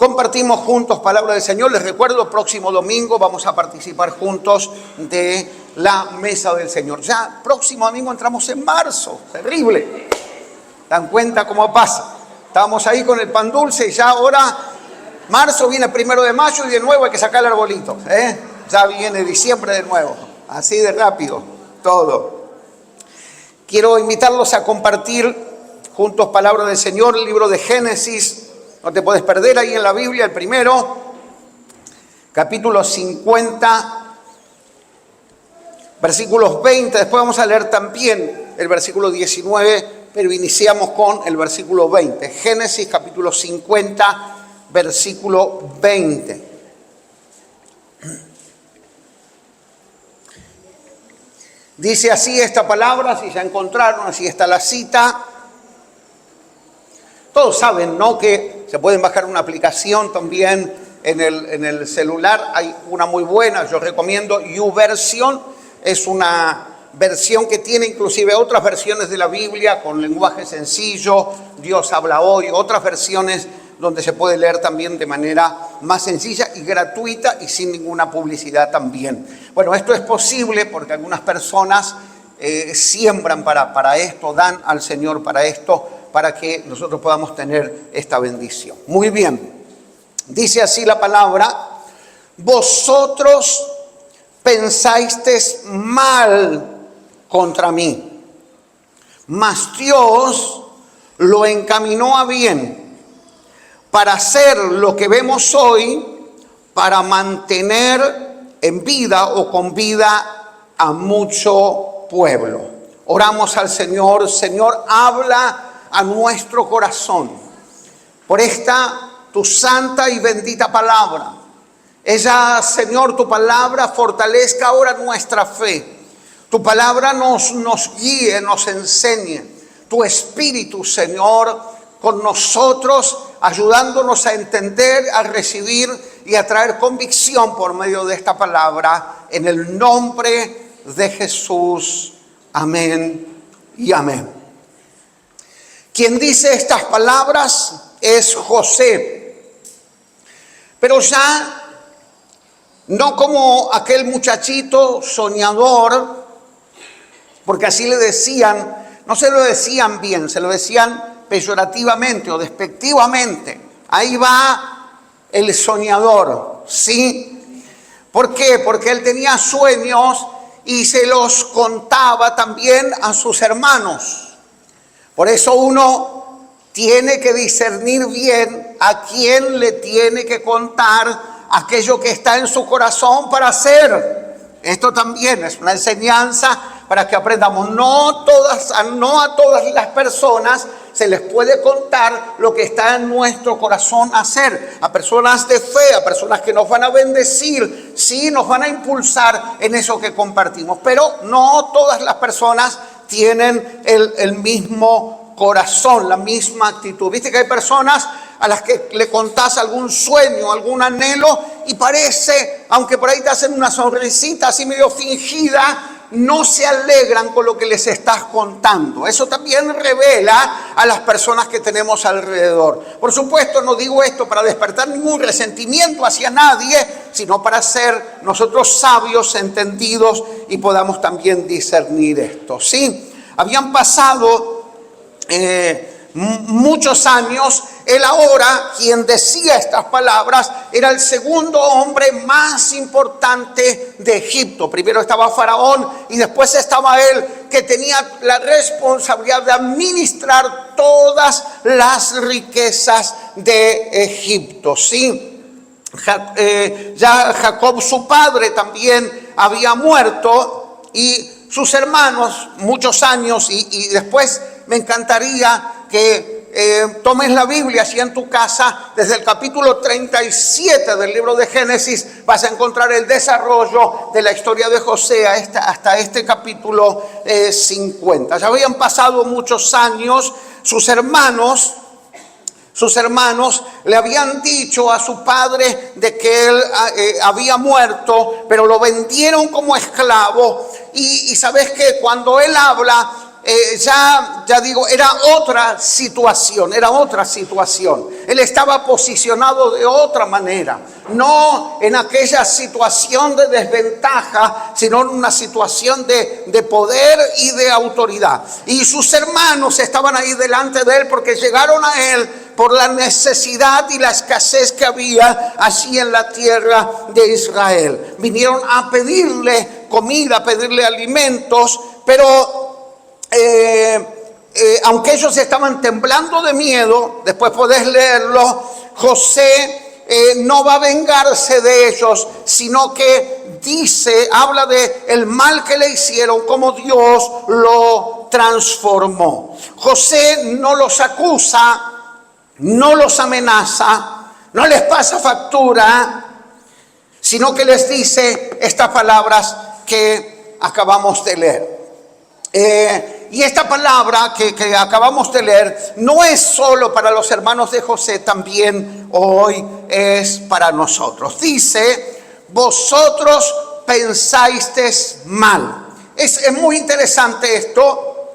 Compartimos juntos palabra del Señor. Les recuerdo, próximo domingo vamos a participar juntos de la mesa del Señor. Ya próximo domingo entramos en marzo. Terrible. ¿Dan cuenta cómo pasa? Estábamos ahí con el pan dulce y ya ahora marzo viene el 1 de mayo y de nuevo hay que sacar el arbolito. Ya viene diciembre de nuevo. Así de rápido todo. Quiero invitarlos a compartir juntos palabra del Señor, el libro de Génesis. No te puedes perder ahí en la Biblia, el primero, capítulo 50, versículos 20. Después vamos a leer también el versículo 19, pero iniciamos con el versículo 20. Génesis, capítulo 50, versículo 20. Dice así esta palabra, si ya encontraron, así está la cita. Todos saben, ¿no?, que se pueden bajar una aplicación también en el celular. Hay una muy buena, yo recomiendo YouVersion. Es una versión que tiene inclusive otras versiones de la Biblia con lenguaje sencillo. Dios habla hoy. Otras versiones donde se puede leer también de manera más sencilla y gratuita y sin ninguna publicidad también. Bueno, esto es posible porque algunas personas siembran para esto, dan al Señor para esto, para que nosotros podamos tener esta bendición. Muy bien, dice así la palabra: vosotros pensasteis mal contra mí, mas Dios lo encaminó a bien para hacer lo que vemos hoy, para mantener en vida o con vida a mucho pueblo. Oramos al Señor. Señor, habla a nuestro corazón por esta tu santa y bendita palabra. Ella, Señor, tu palabra fortalezca ahora nuestra fe. Tu palabra nos guíe, nos enseñe. Tu Espíritu, Señor, con nosotros, ayudándonos a entender, a recibir y a traer convicción por medio de esta palabra. En el nombre de Jesús. Amén y amén. Quien dice estas palabras es José, pero ya no como aquel muchachito soñador, porque así le decían, no se lo decían bien, se lo decían peyorativamente o despectivamente. Ahí va el soñador, ¿sí? ¿Por qué? Porque él tenía sueños y se los contaba también a sus hermanos. Por eso uno tiene que discernir bien a quién le tiene que contar aquello que está en su corazón para hacer. Esto también es una enseñanza para que aprendamos. No a todas las personas se les puede contar lo que está en nuestro corazón hacer. A personas de fe, a personas que nos van a bendecir, sí, nos van a impulsar en eso que compartimos. Pero no todas las personas tienen el mismo corazón, la misma actitud. Viste que hay personas a las que le contás algún sueño, algún anhelo y parece, aunque por ahí te hacen una sonrisita así medio fingida, no se alegran con lo que les estás contando. Eso también revela a las personas que tenemos alrededor. Por supuesto, no digo esto para despertar ningún resentimiento hacia nadie, sino para ser nosotros sabios, entendidos y podamos también discernir esto, ¿sí? Habían pasado muchos años. Él ahora, quien decía estas palabras, era el segundo hombre más importante de Egipto. Primero estaba Faraón y después estaba él, que tenía la responsabilidad de administrar todas las riquezas de Egipto, ¿sí? Ya Jacob, su padre, también había muerto y sus hermanos muchos años y después me encantaría que tomes la Biblia así en tu casa. Desde el capítulo 37 del libro de Génesis vas a encontrar el desarrollo de la historia de José hasta este capítulo 50. Ya habían pasado muchos años. Sus hermanos le habían dicho a su padre de que él había muerto, pero lo vendieron como esclavo. Y sabes que cuando él habla ya digo, era otra situación, era otra situación. Él estaba posicionado de otra manera, no en aquella situación de desventaja, sino en una situación de poder y de autoridad. Y sus hermanos estaban ahí delante de él porque llegaron a él por la necesidad y la escasez que había allí en la tierra de Israel. Vinieron a pedirle comida, a pedirle alimentos, pero aunque ellos estaban temblando de miedo, después podés leerlo, José no va a vengarse de ellos, sino que habla de el mal que le hicieron, como Dios lo transformó. José no los acusa, no los amenaza, no les pasa factura, sino que les dice estas palabras que acabamos de leer. Y esta palabra que acabamos de leer no es solo para los hermanos de José, también hoy es para nosotros. Dice, vosotros pensasteis mal. Es muy interesante esto,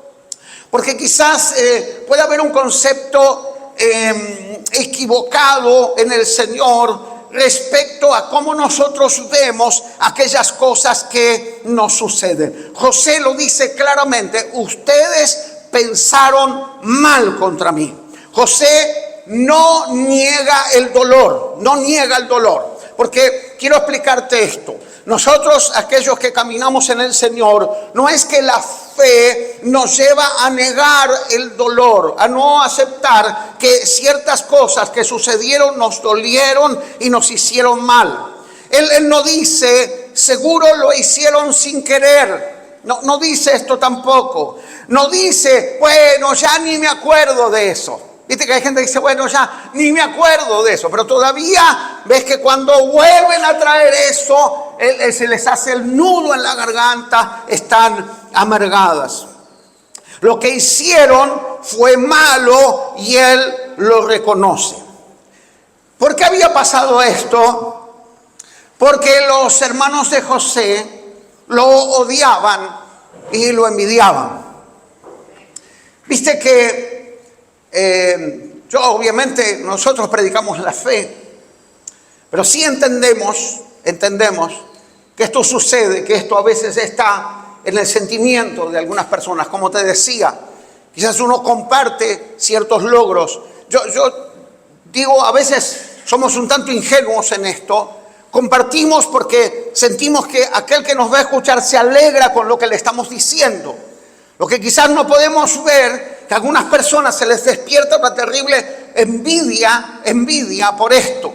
porque quizás puede haber un concepto equivocado en el Señor respecto a cómo nosotros vemos aquellas cosas que nos suceden. José lo dice claramente, ustedes pensaron mal contra mí. José no niega el dolor, porque quiero explicarte esto. Nosotros, aquellos que caminamos en el Señor, no es que la fe nos lleva a negar el dolor, a no aceptar que ciertas cosas que sucedieron nos dolieron y nos hicieron mal. Él no dice, seguro lo hicieron sin querer. No dice esto tampoco. No dice, bueno, ya ni me acuerdo de eso. Viste que hay gente que dice, bueno, ya ni me acuerdo de eso. Pero todavía ves que cuando vuelven a traer eso, se les hace el nudo en la garganta, están amargadas. Lo que hicieron fue malo y él lo reconoce. ¿Por qué había pasado esto? Porque los hermanos de José lo odiaban y lo envidiaban. Viste que obviamente nosotros predicamos la fe, pero sí entendemos que esto sucede, que esto a veces está en el sentimiento de algunas personas. Como te decía, quizás uno comparte ciertos logros. Yo digo, a veces somos un tanto ingenuos en esto. Compartimos porque sentimos que aquel que nos va a escuchar se alegra con lo que le estamos diciendo. Lo que quizás no podemos ver, que a algunas personas se les despierta una terrible envidia por esto.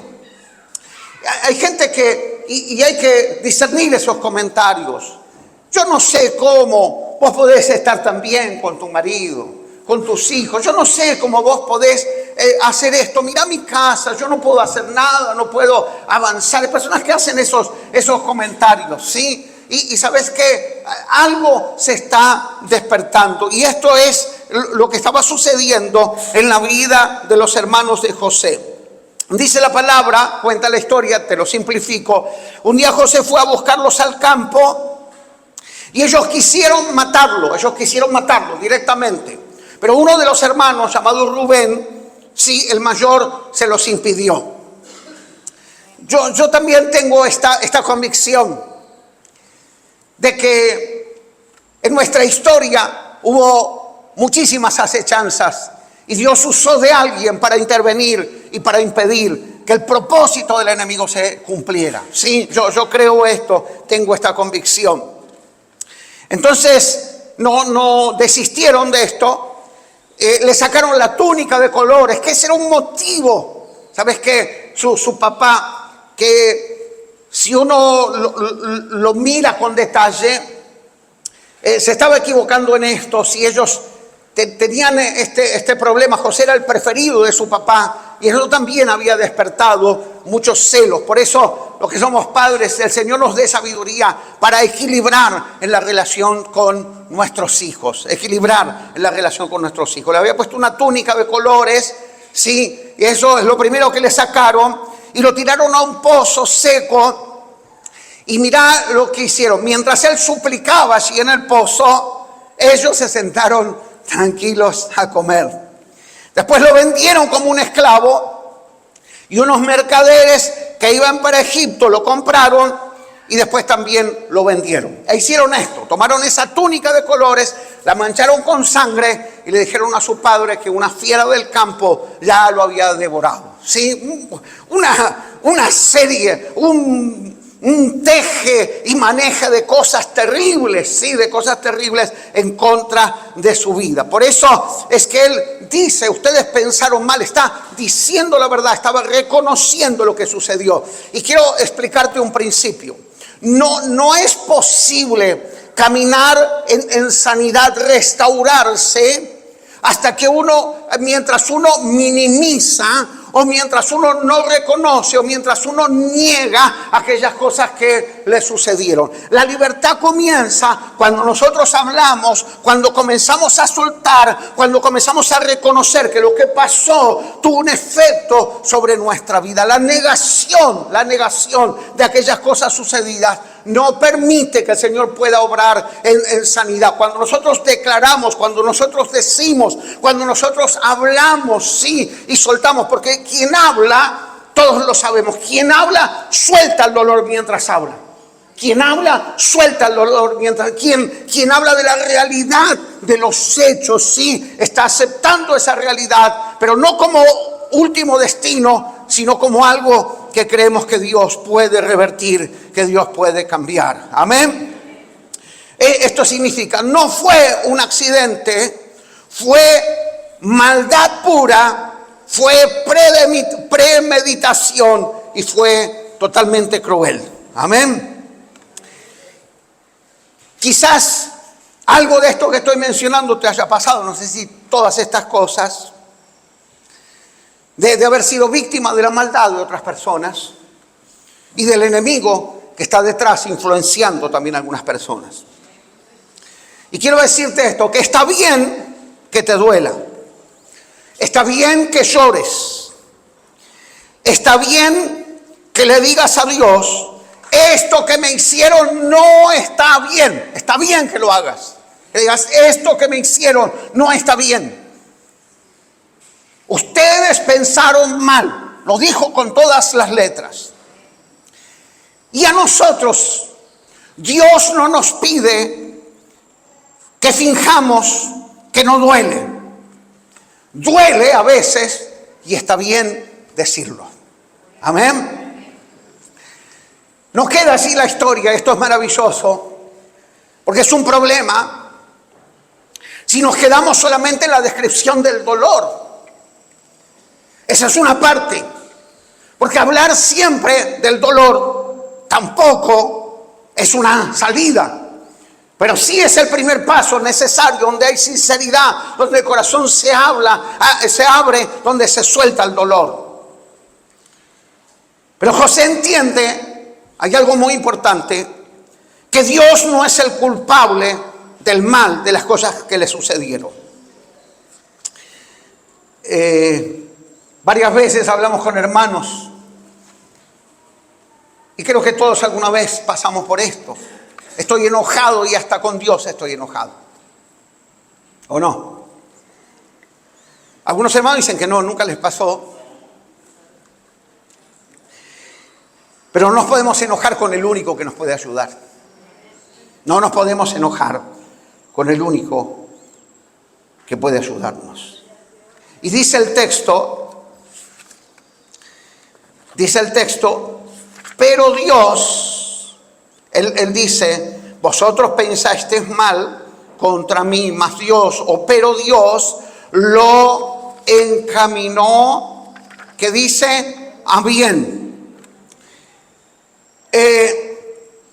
Hay gente que, y hay que discernir esos comentarios. Yo no sé cómo vos podés estar tan bien con tu marido, con tus hijos. Yo no sé cómo vos podés hacer esto. Mirá mi casa, yo no puedo hacer nada, no puedo avanzar. Hay personas que hacen esos comentarios, ¿sí? Y sabes que algo se está despertando. Y esto es lo que estaba sucediendo en la vida de los hermanos de José. Dice la palabra, cuenta la historia, te lo simplifico. Un día José fue a buscarlos al campo y ellos quisieron matarlo directamente. Pero uno de los hermanos, llamado Rubén, sí, el mayor, se los impidió. Yo también tengo esta convicción de que en nuestra historia hubo muchísimas acechanzas y Dios usó de alguien para intervenir y para impedir que el propósito del enemigo se cumpliera. Sí, yo creo esto, tengo esta convicción. Entonces no desistieron de esto, le sacaron la túnica de colores, que ese era un motivo. ¿Sabes qué? Su papá, que si uno lo mira con detalle, se estaba equivocando en esto. Si ellos tenían este problema, José era el preferido de su papá y eso también había despertado muchos celos. Por eso, los que somos padres, el Señor nos dé sabiduría para equilibrar en la relación con nuestros hijos. Le había puesto una túnica de colores, sí, y eso es lo primero que le sacaron. Y lo tiraron a un pozo seco. Y mirá lo que hicieron. Mientras él suplicaba allí en el pozo, ellos se sentaron tranquilos a comer. Después lo vendieron como un esclavo y unos mercaderes que iban para Egipto lo compraron y después también lo vendieron. E hicieron esto, tomaron esa túnica de colores, la mancharon con sangre y le dijeron a su padre que una fiera del campo ya lo había devorado. ¿Sí? Una serie, un teje y maneja de cosas terribles, ¿sí? De cosas terribles en contra de su vida. Por eso es que él dice, ustedes pensaron mal, está diciendo la verdad, estaba reconociendo lo que sucedió. Y quiero explicarte un principio. No es posible caminar en sanidad, restaurarse, hasta que mientras uno minimiza, o mientras uno no reconoce, o mientras uno niega aquellas cosas que le sucedieron. La libertad comienza cuando nosotros hablamos, cuando comenzamos a soltar, cuando comenzamos a reconocer que lo que pasó tuvo un efecto sobre nuestra vida. La negación de aquellas cosas sucedidas no permite que el Señor pueda obrar en sanidad. Cuando nosotros declaramos, cuando nosotros decimos, cuando nosotros hablamos, sí, y soltamos, porque quien habla, todos lo sabemos, quien habla suelta el dolor mientras habla. Quien habla suelta el dolor mientras, quien habla de la realidad de los hechos, sí, está aceptando esa realidad, pero no como último destino, sino como algo que creemos que Dios puede revertir, que Dios puede cambiar. Amén. Esto significa, no fue un accidente, fue maldad pura, fue premeditación y fue totalmente cruel. Amén. Quizás algo de esto que estoy mencionando te haya pasado, no sé si todas estas cosas, de haber sido víctima de la maldad de otras personas y del enemigo que está detrás influenciando también a algunas personas. Y quiero decirte esto, que está bien que te duela, está bien que llores, está bien que le digas a Dios, esto que me hicieron no está bien que lo hagas, que digas, esto que me hicieron no está bien. Ustedes pensaron mal, lo dijo con todas las letras. Y a nosotros, Dios no nos pide que finjamos que no duele. Duele a veces y está bien decirlo. Amén. No queda así la historia, esto es maravilloso, porque es un problema si nos quedamos solamente en la descripción del dolor. Esa es una parte, porque hablar siempre del dolor tampoco es una salida, pero sí es el primer paso necesario, donde hay sinceridad, donde el corazón se abre, donde se suelta el dolor. Pero José entiende, hay algo muy importante, que Dios no es el culpable del mal, de las cosas que le sucedieron. Varias veces hablamos con hermanos y creo que todos alguna vez pasamos por esto. Estoy enojado y hasta con Dios estoy enojado. ¿O no? Algunos hermanos dicen que no, nunca les pasó. Pero no nos podemos enojar con el único que nos puede ayudar. No nos podemos enojar con el único que puede ayudarnos. Y dice el texto, pero Dios, él dice, vosotros pensasteis mal contra mí, mas Dios, pero Dios lo encaminó, que dice, a bien.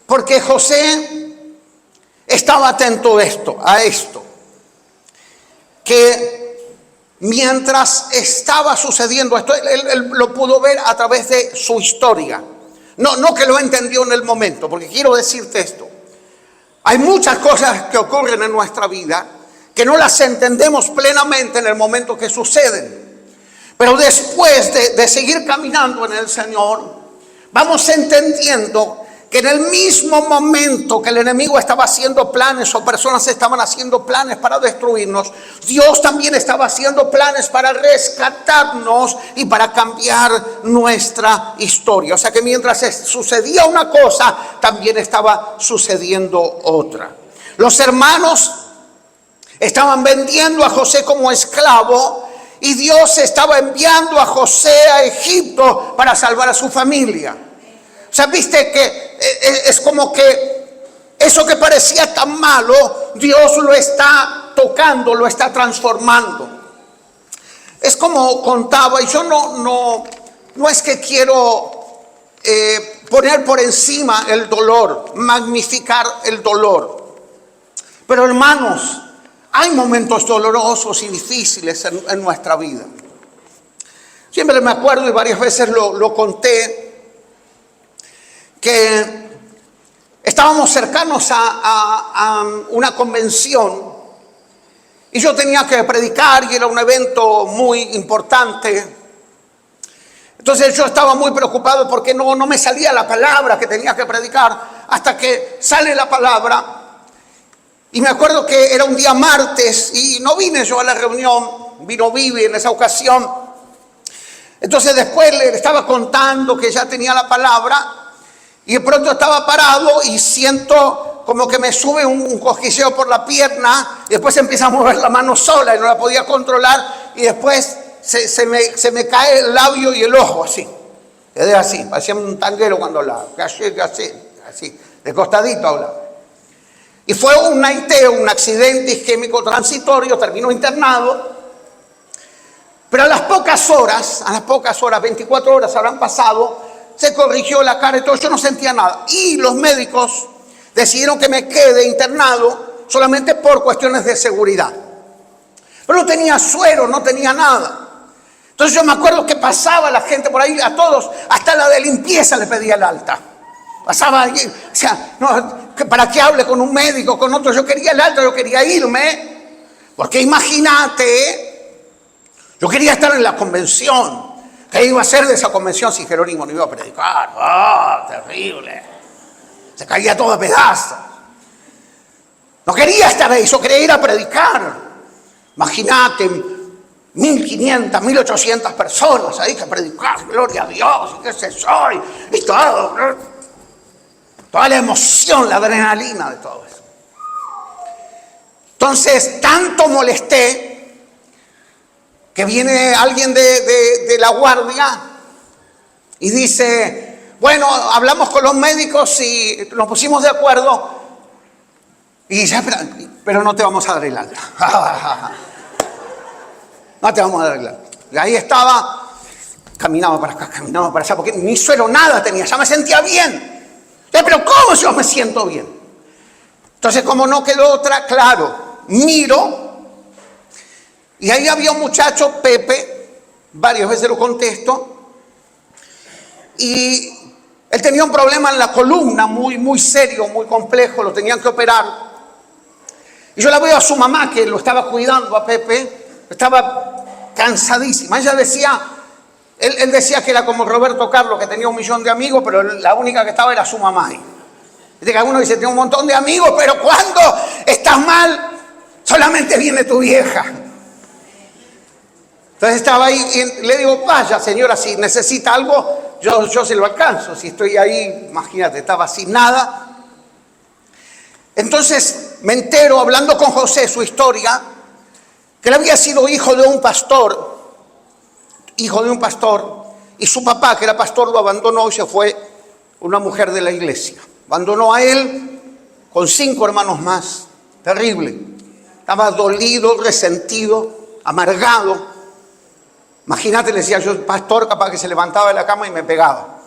Porque José estaba atento a esto, que mientras estaba sucediendo esto, él lo pudo ver a través de su historia. No que lo entendió en el momento, porque quiero decirte esto. Hay muchas cosas que ocurren en nuestra vida que no las entendemos plenamente en el momento que suceden. Pero después de seguir caminando en el Señor, vamos entendiendo que en el mismo momento que el enemigo estaba haciendo planes o personas estaban haciendo planes para destruirnos, Dios también estaba haciendo planes para rescatarnos y para cambiar nuestra historia. O sea que mientras sucedía una cosa, también estaba sucediendo otra. Los hermanos estaban vendiendo a José como esclavo y Dios estaba enviando a José a Egipto para salvar a su familia. O sea, viste que es como que eso que parecía tan malo, Dios lo está tocando, lo está transformando. Es como contaba, y yo no es que quiero poner por encima el dolor, magnificar el dolor. Pero hermanos, hay momentos dolorosos y difíciles en nuestra vida. Siempre me acuerdo, y varias veces lo conté, que estábamos cercanos a una convención y yo tenía que predicar y era un evento muy importante. Entonces yo estaba muy preocupado porque no me salía la palabra que tenía que predicar hasta que sale la palabra. Y me acuerdo que era un día martes y no vine yo a la reunión, vino Vivi en esa ocasión. Entonces después le estaba contando que ya tenía la palabra. Y de pronto estaba parado y siento como que me sube un cosquilleo por la pierna. Y después empieza a mover la mano sola y no la podía controlar. Y después se me cae el labio y el ojo así. Quedé así, parecía un tanguero cuando hablaba. Así, de costadito hablaba. Y fue un aiteo, un accidente isquémico transitorio, terminó internado. Pero a las pocas horas, 24 horas habrán pasado, se corrigió la cara y todo, yo no sentía nada. Y los médicos decidieron que me quede internado solamente por cuestiones de seguridad. Pero no tenía suero, no tenía nada. Entonces yo me acuerdo que pasaba la gente por ahí, a todos, hasta la de limpieza le pedía el alta. Pasaba allí, o sea, no, para que hable con un médico, con otro, yo quería el alta, yo quería irme. Porque imagínate, yo quería estar en la convención. ¿Qué iba a hacer de esa convención si Jerónimo no iba a predicar? ¡Ah, terrible! Se caía todo a pedazos. No quería estar ahí, yo quería ir a predicar. Imagínate, 1.500, 1.800 personas ahí que predicar, gloria a Dios, y qué sé yo, y todo. Toda la emoción, la adrenalina de todo eso. Entonces, tanto molesté que viene alguien de la guardia y dice, bueno, hablamos con los médicos y nos pusimos de acuerdo y ya, pero no te vamos a dar el alta. No te vamos a dar el alta. Y ahí estaba, caminaba para acá, caminaba para allá, porque ni suelo nada tenía, ya me sentía bien. Pero ¿cómo yo me siento bien? Entonces, como no quedó otra, claro, miro. Y ahí había un muchacho, Pepe, varias veces lo contesto, y él tenía un problema en la columna muy serio, muy complejo, lo tenían que operar. Y yo la veo a su mamá que lo estaba cuidando a Pepe, estaba cansadísima. Ella decía, él decía que era como Roberto Carlos, que tenía 1 millón de amigos, pero la única que estaba era su mamá ahí. Viste que alguno dice, tiene un montón de amigos, pero cuando estás mal, solamente viene tu vieja. Entonces estaba ahí y le digo, vaya señora, si necesita algo, yo se lo alcanzo. Si estoy ahí, imagínate, estaba sin nada. Entonces me entero, hablando con José, su historia, que él había sido hijo de un pastor, y su papá, que era pastor, lo abandonó y se fue una mujer de la iglesia. Abandonó a él con 5 hermanos más. Terrible. Estaba dolido, resentido, amargado. Imagínate, le decía yo, pastor, capaz que se levantaba de la cama y me pegaba.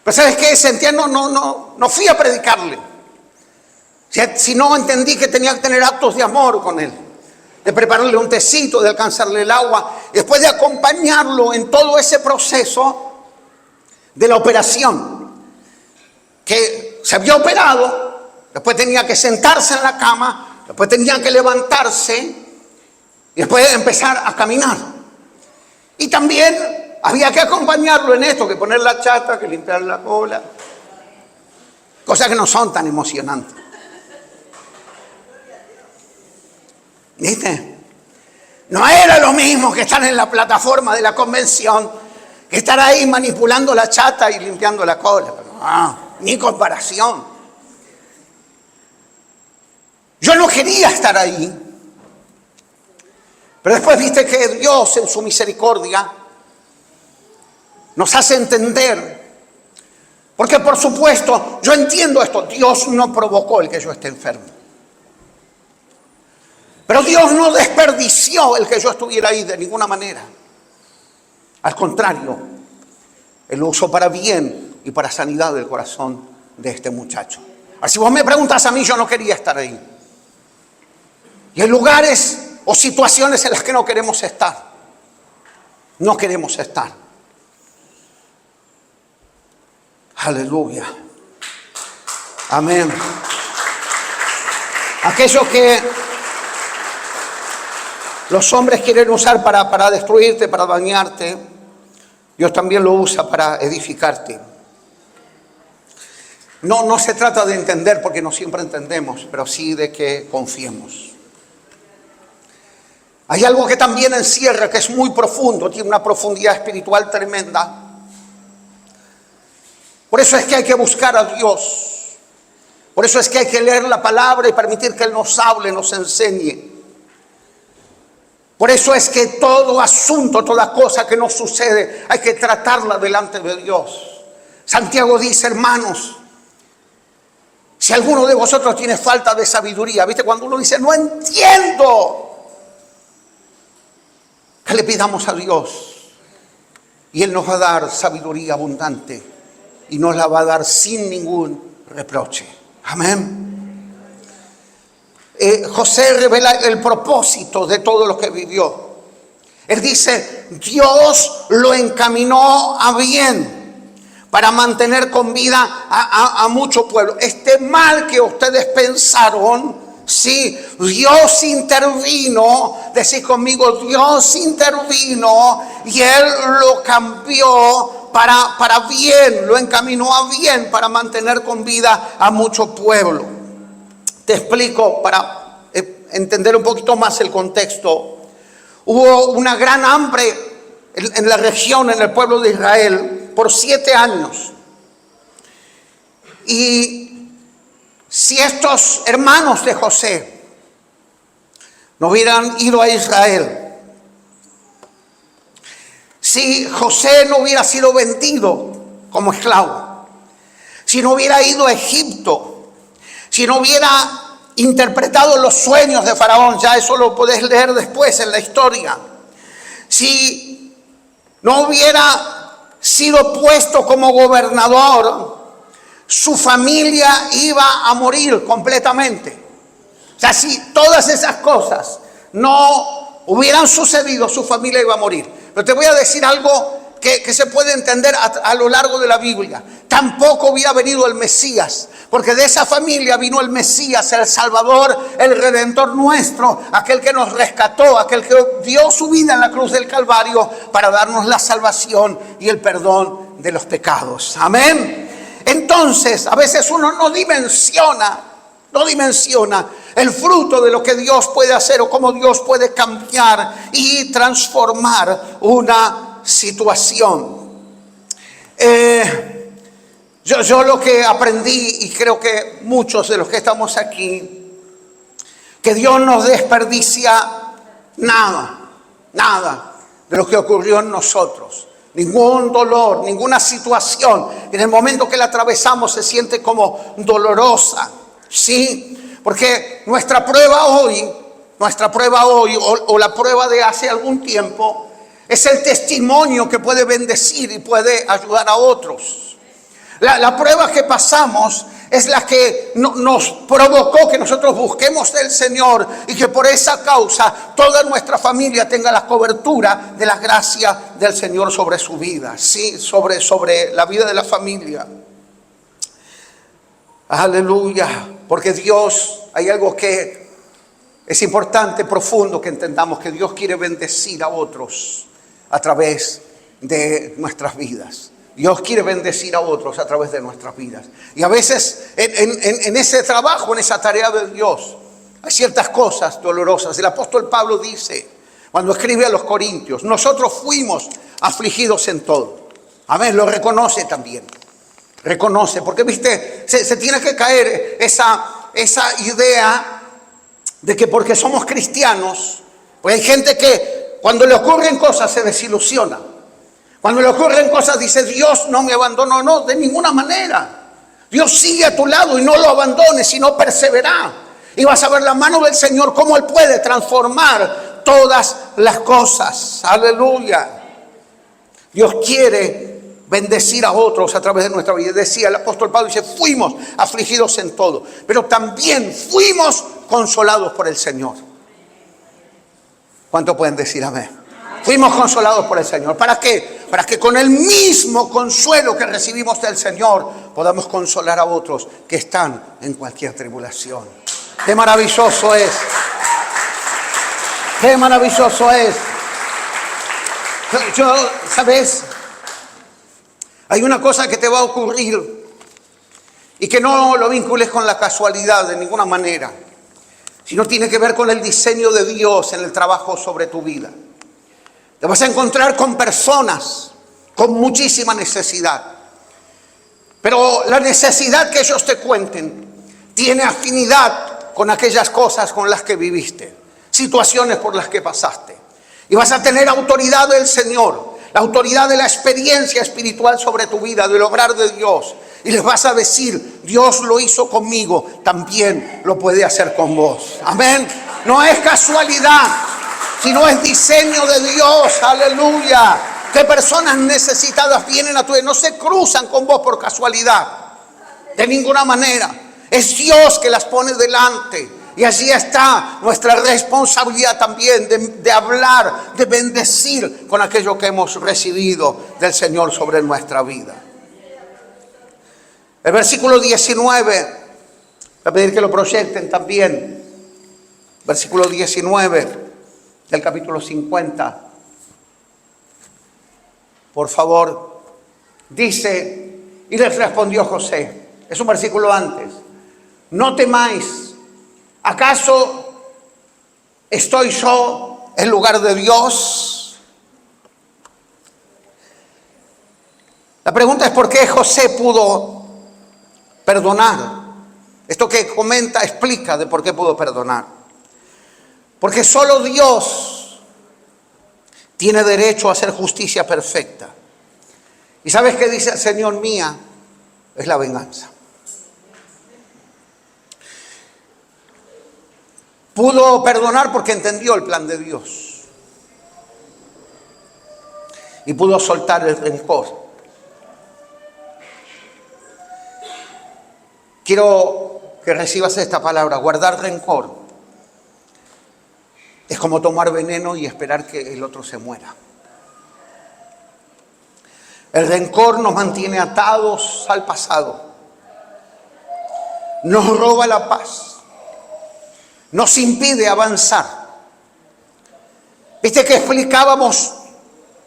Pero ¿sabes qué? Sentía, no fui a predicarle. Si no entendí que tenía que tener actos de amor con él. De prepararle un tecito, de alcanzarle el agua. Y después de acompañarlo en todo ese proceso de la operación. Que se había operado, después tenía que sentarse en la cama, después tenía que levantarse y después empezar a caminar. Y también había que acompañarlo en esto, que poner la chata, que limpiar la cola. Cosas que no son tan emocionantes. ¿Viste? No era lo mismo que estar en la plataforma de la convención, que estar ahí manipulando la chata y limpiando la cola. Ni comparación. Yo no quería estar ahí. Pero después viste que Dios en su misericordia nos hace entender. Porque por supuesto, yo entiendo esto, Dios no provocó el que yo esté enfermo. Pero Dios no desperdició el que yo estuviera ahí de ninguna manera. Al contrario, Él lo usó para bien y para sanidad del corazón de este muchacho. Así si vos me preguntas a mí, yo no quería estar ahí. Y hay lugares o situaciones en las que no queremos estar. No queremos estar. Aleluya. Amén. Aquello que los hombres quieren usar para destruirte, para dañarte, Dios también lo usa para edificarte. No se trata de entender, porque no siempre entendemos, pero sí de que confiemos. Hay algo que también encierra, que es muy profundo, tiene una profundidad espiritual tremenda. Por eso es que hay que buscar a Dios. Por eso es que hay que leer la palabra y permitir que Él nos hable, nos enseñe. Por eso es que todo asunto, toda cosa que nos sucede, hay que tratarla delante de Dios. Santiago dice, hermanos, si alguno de vosotros tiene falta de sabiduría, ¿viste? Cuando uno dice, no entiendo, que le pidamos a Dios y Él nos va a dar sabiduría abundante y nos la va a dar sin ningún reproche. Amén. José revela el propósito de todo lo que vivió. Él dice, Dios lo encaminó a bien para mantener con vida a mucho pueblo. Este mal que ustedes pensaron, sí, Dios intervino, decid conmigo, Dios intervino y Él lo cambió para bien, lo encaminó a bien para mantener con vida a mucho pueblo. Te explico para entender un poquito más el contexto. Hubo una gran hambre en la región, en el pueblo de Israel, por 7 años. Y si estos hermanos de José no hubieran ido a Israel, si José no hubiera sido vendido como esclavo, si no hubiera ido a Egipto, si no hubiera interpretado los sueños de Faraón, ya eso lo podés leer después en la historia, si no hubiera sido puesto como gobernador, su familia iba a morir completamente. O sea, si todas esas cosas no hubieran sucedido, su familia iba a morir. Pero te voy a decir algo que se puede entender a lo largo de la Biblia. Tampoco hubiera venido el Mesías, porque de esa familia vino el Mesías, el Salvador, el Redentor nuestro, aquel que nos rescató, aquel que dio su vida en la cruz del Calvario para darnos la salvación y el perdón de los pecados. Amén. Entonces, a veces uno no dimensiona el fruto de lo que Dios puede hacer o cómo Dios puede cambiar y transformar una situación. Yo lo que aprendí, y creo que muchos de los que estamos aquí, que Dios no desperdicia nada de lo que ocurrió en nosotros. Ningún dolor, ninguna situación, en el momento que la atravesamos se siente como dolorosa, ¿sí? Porque nuestra prueba hoy o la prueba de hace algún tiempo es el testimonio que puede bendecir y puede ayudar a otros. La prueba que pasamos es la que nos provocó que nosotros busquemos del Señor y que por esa causa toda nuestra familia tenga la cobertura de la gracia del Señor sobre su vida, ¿sí? sobre la vida de la familia. Aleluya, porque Dios, hay algo que es importante, profundo, que entendamos, que Dios quiere bendecir a otros a través de nuestras vidas. Dios quiere bendecir a otros a través de nuestras vidas. Y a veces en ese trabajo, en esa tarea de Dios, hay ciertas cosas dolorosas. El apóstol Pablo dice, cuando escribe a los Corintios, nosotros fuimos afligidos en todo. Amén, lo reconoce también. Reconoce, porque viste, se tiene que caer esa idea de que porque somos cristianos, pues hay gente que cuando le ocurren cosas se desilusiona. Cuando le ocurren cosas dice, Dios no me abandonó. No, de ninguna manera. Dios sigue a tu lado y no lo abandones, sino persevera. Y vas a ver la mano del Señor, cómo Él puede transformar todas las cosas. Aleluya. Dios quiere bendecir a otros a través de nuestra vida. Decía el apóstol Pablo, dice, fuimos afligidos en todo, pero también fuimos consolados por el Señor. ¿Cuánto pueden decir amén? Fuimos consolados por el Señor. ¿Para qué? Para que con el mismo consuelo que recibimos del Señor podamos consolar a otros que están en cualquier tribulación. ¡Qué maravilloso es! ¡Qué maravilloso es! ¿Sabes? Hay una cosa que te va a ocurrir y que no lo vincules con la casualidad de ninguna manera, sino tiene que ver con el diseño de Dios en el trabajo sobre tu vida. Te vas a encontrar con personas con muchísima necesidad. Pero la necesidad que ellos te cuenten tiene afinidad con aquellas cosas con las que viviste, situaciones por las que pasaste. Y vas a tener autoridad del Señor, la autoridad de la experiencia espiritual sobre tu vida, del obrar de Dios. Y les vas a decir, Dios lo hizo conmigo, también lo puede hacer con vos. Amén. No es casualidad, sino es diseño de Dios. Aleluya. Que personas necesitadas vienen a tu vida, no se cruzan con vos por casualidad, de ninguna manera. Es Dios que las pone delante. Y allí está nuestra responsabilidad también de hablar, de bendecir con aquello que hemos recibido del Señor sobre nuestra vida. El versículo 19, voy a pedir que lo proyecten también. Versículo 19 del capítulo 50. Por favor, dice, y les respondió José, es un versículo antes, no temáis, ¿acaso estoy yo en lugar de Dios? La pregunta es por qué José pudo perdonar. Esto que comenta explica de por qué pudo perdonar. Porque solo Dios tiene derecho a hacer justicia perfecta. ¿Y sabes qué dice el Señor? Mía es la venganza. Pudo perdonar porque entendió el plan de Dios. Y pudo soltar el rencor. Quiero que recibas esta palabra, guardar rencor. Es como tomar veneno y esperar que el otro se muera. El rencor nos mantiene atados al pasado. Nos roba la paz. Nos impide avanzar. ¿Viste que explicábamos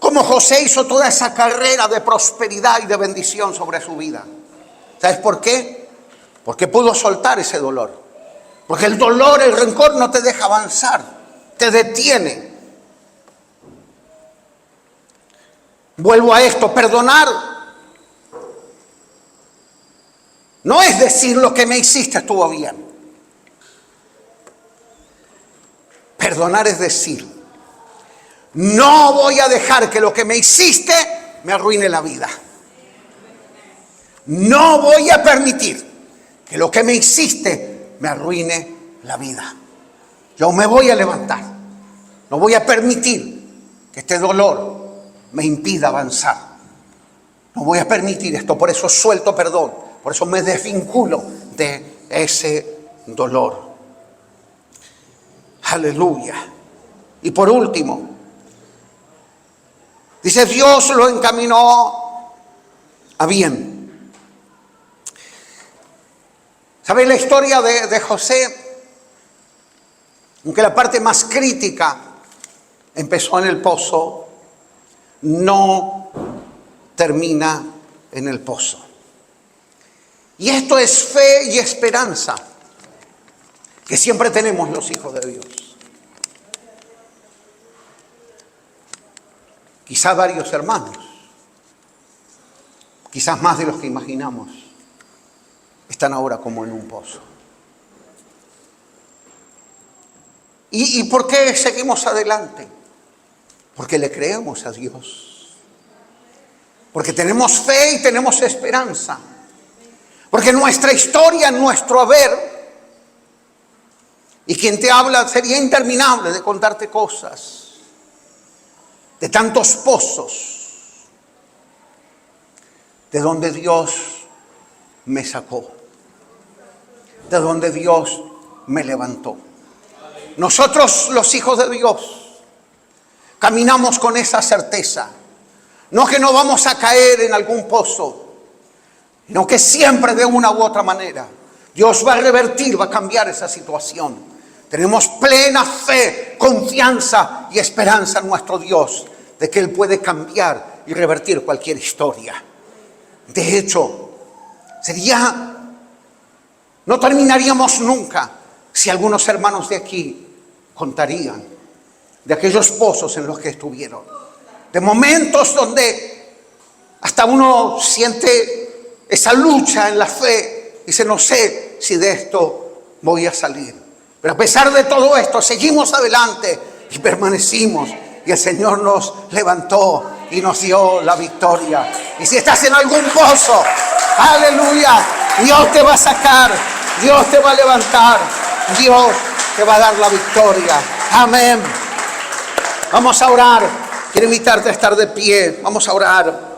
cómo José hizo toda esa carrera de prosperidad y de bendición sobre su vida? ¿Sabes por qué? Porque pudo soltar ese dolor. Porque el dolor, el rencor no te deja avanzar. Te detiene. Vuelvo a esto, perdonar no es decir lo que me hiciste estuvo bien. Perdonar es decir, no voy a dejar que lo que me hiciste me arruine la vida. No voy a permitir que lo que me hiciste me arruine la vida. Yo me voy a levantar. No voy a permitir que este dolor me impida avanzar. No voy a permitir esto. Por eso suelto perdón. Por eso me desvinculo de ese dolor. Aleluya. Y por último, dice, Dios lo encaminó a bien. ¿Saben la historia de José? Aunque la parte más crítica empezó en el pozo, no termina en el pozo. Y esto es fe y esperanza que siempre tenemos los hijos de Dios. Quizás varios hermanos, quizás más de los que imaginamos, están ahora como en un pozo. ¿Y por qué seguimos adelante? Porque le creemos a Dios. Porque tenemos fe y tenemos esperanza. Porque nuestra historia, nuestro haber, y quien te habla sería interminable de contarte cosas, de tantos pozos, de donde Dios me sacó, de donde Dios me levantó. Nosotros, los hijos de Dios, caminamos con esa certeza. No que no vamos a caer en algún pozo, sino que siempre de una u otra manera Dios va a revertir, va a cambiar esa situación. Tenemos plena fe, confianza y esperanza en nuestro Dios de que Él puede cambiar y revertir cualquier historia. De hecho, no terminaríamos nunca si algunos hermanos de aquí contarían de aquellos pozos en los que estuvieron, de momentos donde hasta uno siente esa lucha en la fe, dice, no sé si de esto voy a salir, pero a pesar de todo esto seguimos adelante y permanecimos, y el Señor nos levantó y nos dio la victoria. Y si estás en algún pozo, aleluya, Dios te va a sacar, Dios te va a levantar, Dios te va a dar la victoria. Amén. Vamos a orar. Quiero invitarte a estar de pie. Vamos a orar.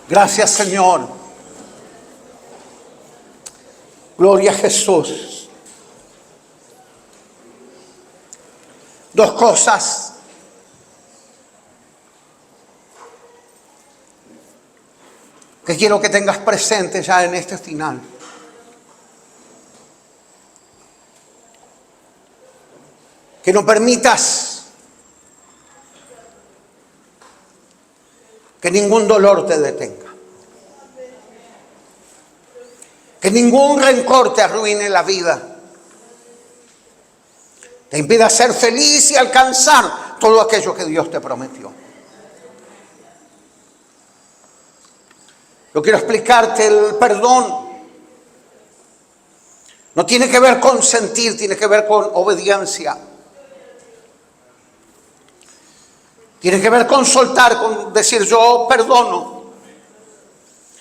Gracias, Señor. Gloria a Jesús. Dos cosas. Que quiero que tengas presente ya en este final. Que no permitas que ningún dolor te detenga. Que ningún rencor te arruine la vida. Te impida ser feliz y alcanzar todo aquello que Dios te prometió. Yo quiero explicarte el perdón. No tiene que ver con sentir, tiene que ver con obediencia. Tiene que ver con soltar, con decir yo perdono.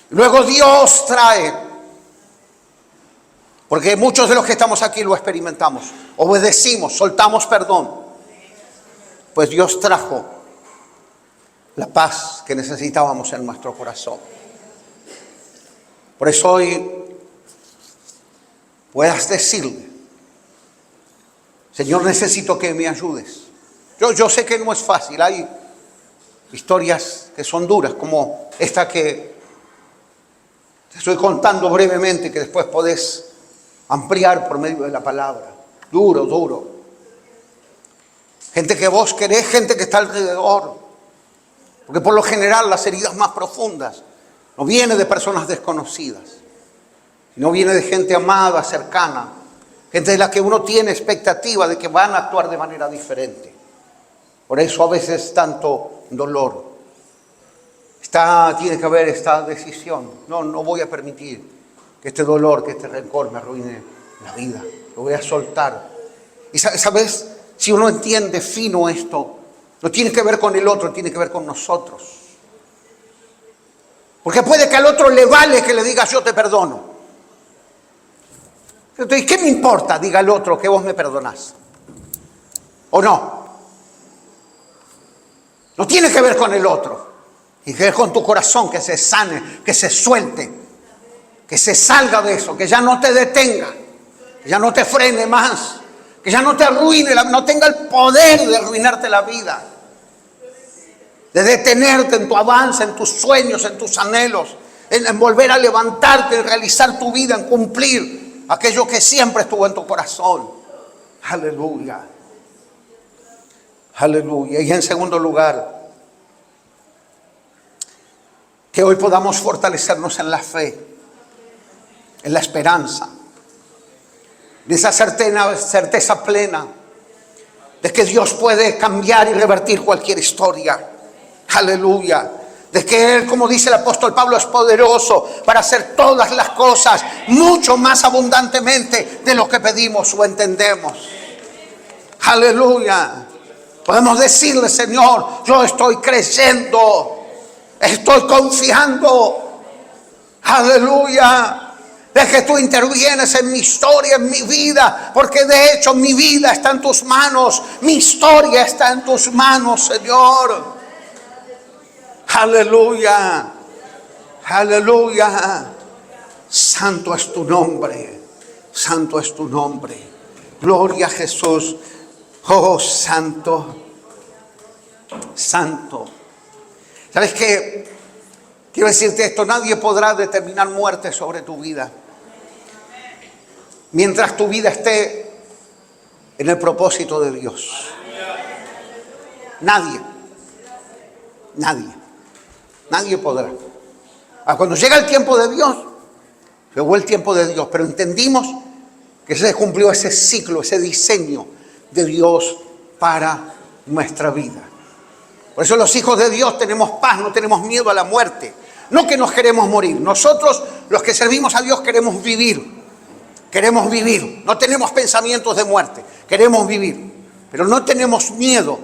Luego Dios trae. Porque muchos de los que estamos aquí lo experimentamos. Obedecimos, soltamos perdón. Pues Dios trajo la paz que necesitábamos en nuestro corazón. Por eso hoy puedas decirle, Señor, necesito que me ayudes. Yo sé que no es fácil, hay historias que son duras, como esta que te estoy contando brevemente, que después podés ampliar por medio de la palabra. Duro, duro. Gente que vos querés, gente que está alrededor. Porque por lo general las heridas más profundas no vienen de personas desconocidas, sino viene de gente amada, cercana, gente de la que uno tiene expectativa de que van a actuar de manera diferente. Por eso a veces tanto dolor. Tiene que haber esta decisión. No voy a permitir que este dolor, que este rencor me arruine la vida. Lo voy a soltar. Y sabes, si uno entiende fino esto, no tiene que ver con el otro, tiene que ver con nosotros. Porque puede que al otro le vale que le digas yo te perdono. Entonces, ¿qué me importa? Diga el otro que vos me perdonás. ¿O no? No tiene que ver con el otro. Tiene que ver con tu corazón, que se sane, que se suelte, que se salga de eso, que ya no te detenga, que ya no te frene más, que ya no te arruine, no tenga el poder de arruinarte la vida, de detenerte en tu avance, en tus sueños, en tus anhelos, en volver a levantarte, en realizar tu vida, en cumplir aquello que siempre estuvo en tu corazón. Aleluya. Aleluya. Y en segundo lugar, Que hoy podamos fortalecernos en la fe, en la esperanza, de esa certeza plena de que Dios puede cambiar y revertir cualquier historia. Aleluya. De que Él, como dice el apóstol Pablo, es poderoso para hacer todas las cosas mucho más abundantemente de lo que pedimos o entendemos. Aleluya. Podemos decirle: Señor, yo estoy creyendo, estoy confiando. Aleluya. De que tú intervienes en mi historia, en mi vida, porque de hecho mi vida está en tus manos, mi historia está en tus manos, Señor. Aleluya, aleluya. Santo es tu nombre, santo es tu nombre. Gloria a Jesús. Oh, santo, santo. ¿Sabes qué? Quiero decirte esto: nadie podrá determinar muerte sobre tu vida mientras tu vida esté en el propósito de Dios. Nadie, nadie, nadie podrá. Cuando llega el tiempo de Dios, llegó el tiempo de Dios, pero entendimos que se cumplió ese ciclo, ese diseño de Dios para nuestra vida. Por eso los hijos de Dios tenemos paz, no tenemos miedo a la muerte. No que nos queremos morir. Nosotros, los que servimos a Dios, queremos vivir. Queremos vivir. No tenemos pensamientos de muerte. Queremos vivir. Pero no tenemos miedo,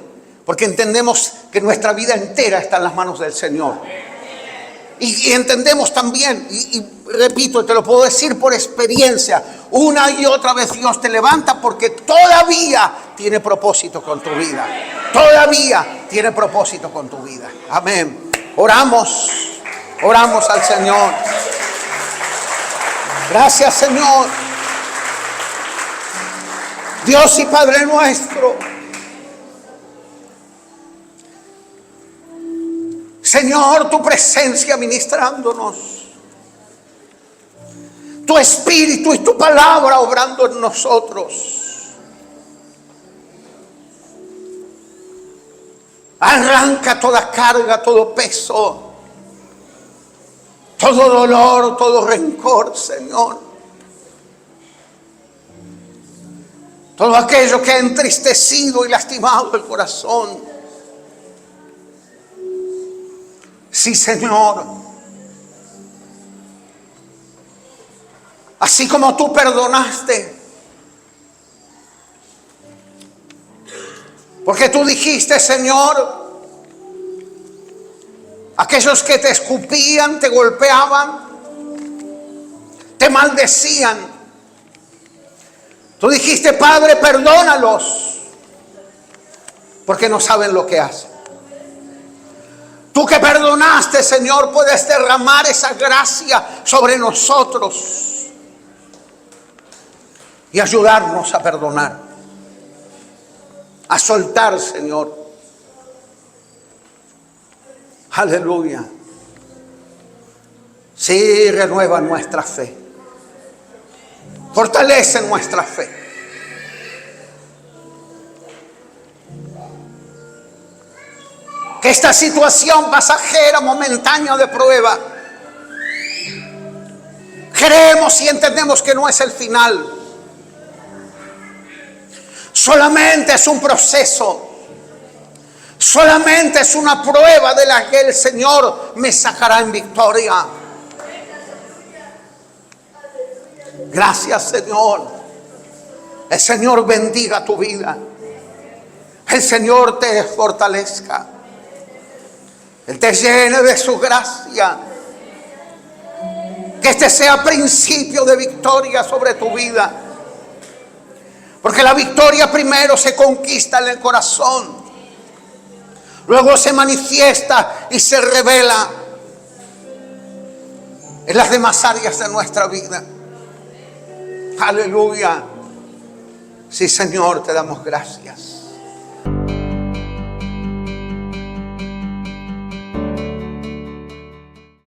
porque entendemos que nuestra vida entera está en las manos del Señor. Y entendemos también, y repito, te lo puedo decir por experiencia, una y otra vez Dios te levanta porque todavía tiene propósito con tu vida. Todavía tiene propósito con tu vida. Amén. Oramos al Señor. Gracias, Señor. Dios y Padre nuestro, Señor, tu presencia ministrándonos, tu espíritu y tu palabra obrando en nosotros. Arranca toda carga, todo peso, todo dolor, todo rencor, Señor. Todo aquello que ha entristecido y lastimado el corazón. Sí, Señor. Así como tú perdonaste. Porque tú dijiste, Señor, aquellos que te escupían, te golpeaban, te maldecían. Tú dijiste, Padre, perdónalos, porque no saben lo que hacen. Tú que perdonaste, Señor, puedes derramar esa gracia sobre nosotros y ayudarnos a perdonar, a soltar, Señor. Aleluya. Sí, renueva nuestra fe. Fortalece nuestra fe. Que esta situación pasajera, momentánea de prueba, creemos y entendemos que no es el final. Solamente es un proceso. Solamente es una prueba de la que el Señor me sacará en victoria. Gracias, Señor. El Señor bendiga tu vida. El Señor te fortalezca. Él te llene de su gracia. Que este sea principio de victoria sobre tu vida. Porque la victoria primero se conquista en el corazón. Luego se manifiesta y se revela en las demás áreas de nuestra vida. Aleluya. Sí, Señor, te damos gracias.